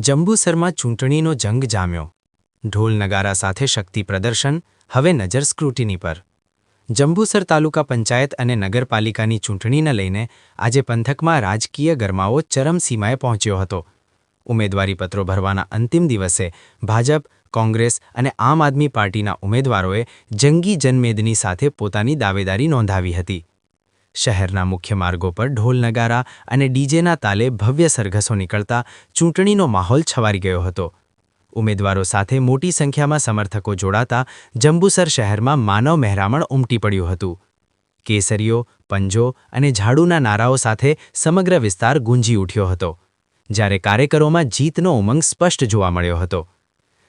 જંબુસરમાં ચૂંટણીનો જંગ જામ્યો. ઢોલ નગારા સાથે શક્તિ પ્રદર્શન, હવે નજર સ્ક્રુટિની પર. જંબુસર તાલુકા પંચાયત અને નગરપાલિકાની ચૂંટણીને લઈને આજે પંથકમાં રાજકીય ગરમાવો ચરમસીમાએ પહોંચ્યો હતો. ઉમેદવારીપત્રો ભરવાના અંતિમ દિવસે ભાજપ, કોંગ્રેસ અને આમ આદમી પાર્ટીના ઉમેદવારોએ જંગી જનમેદની સાથે પોતાની દાવેદારી નોંધાવી હતી. શહેરના મુખ્ય માર્ગો પર ઢોલ નગારા અને ડીજેના તાલે ભવ્ય સરઘસો નીકળતા ચૂંટણીનો માહોલ છવાઈ ગયો હતો. ઉમેદવારો સાથે મોટી સંખ્યામાં સમર્થકો જોડાતા જંબુસર શહેરમાં માનવ મહેરામણ ઉમટી પડ્યું હતું. કેસરીઓ, પંજો અને ઝાડુના નારાઓ સાથે સમગ્ર વિસ્તાર ગુંજી ઉઠ્યો હતો, જ્યારે કાર્યકરોમાં જીતનો ઉમંગ સ્પષ્ટ જોવા મળ્યો હતો.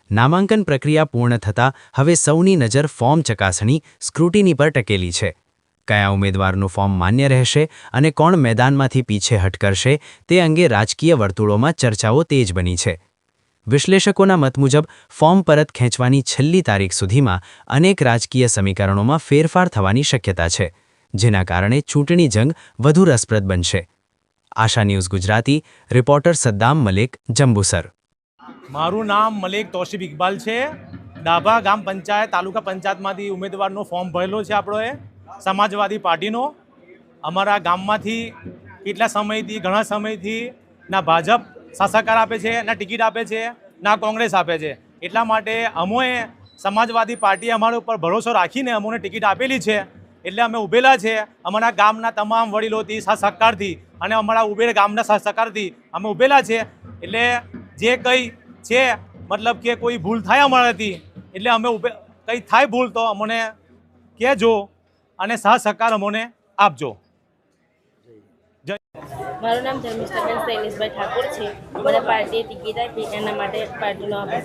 નામાંકન પ્રક્રિયા પૂર્ણ થતાં હવે સૌની નજર ફોર્મ ચકાસણી સ્ક્રુટિની પર ટકેલી છે. કયા ઉમેદવારનું ફોર્મ માન્ય રહેશે અને કોણ મેદાનમાંથી પીછેહટ કરશે તે અંગે રાજકીય વર્તુળોમાં ચર્ચાઓ તેજ બની છે. વિશ્લેષકોના મત મુજબ ફોર્મ પરત ખેંચવાની છેલ્લી તારીખ સુધીમાં અનેક રાજકીય સમીકરણોમાં ફેરફાર થવાની શક્યતા છે, જેના કારણે ચૂંટણી જંગ વધુ રસપ્રદ બનશે. આશા news Gujarati, reporter Saddam Malik, Jambusar. મારું નામ મલિક તોશીફ ઇકબાલ છે. ડાભા ગામ પંચાયત તાલુકા પંચાયતમાંથી ઉમેદવારનો ફોર્મ ભરેલો છે આપણોએ સમાજવાદી પાર્ટીનો. અમારા ગામમાંથી ઘણા સમયથી ના ભાજપ શાસકાર આપે છે, ના ટિકિટ આપે છે, ના કોંગ્રેસ આપે છે. એટલા માટે અમોએ સમાજવાદી પાર્ટીએ અમારા ઉપર ભરોસો રાખીને અમોને ટિકિટ આપેલી છે. એટલે અમે ઉભેલા છે અમારા ગામના તમામ વડીલોથી, સહકારથી અને અમારા ઉભેલા ગામના સહકારથી અમે ઉભેલા છે. એટલે જે કંઈ છે મતલબ કે કોઈ ભૂલ થાય અમારાથી, એટલે અમે કંઈ થાય ભૂલ તો અમને કહેજો અને સહકાર અમોને આપજો. મારું નામ ધર્મિષ્ઠાબેન શૈલેષભાઈ ઠાકોર છે. મને પાર્ટીએ ટિકિટ આપી એના માટે પાર્ટીનો આભાર.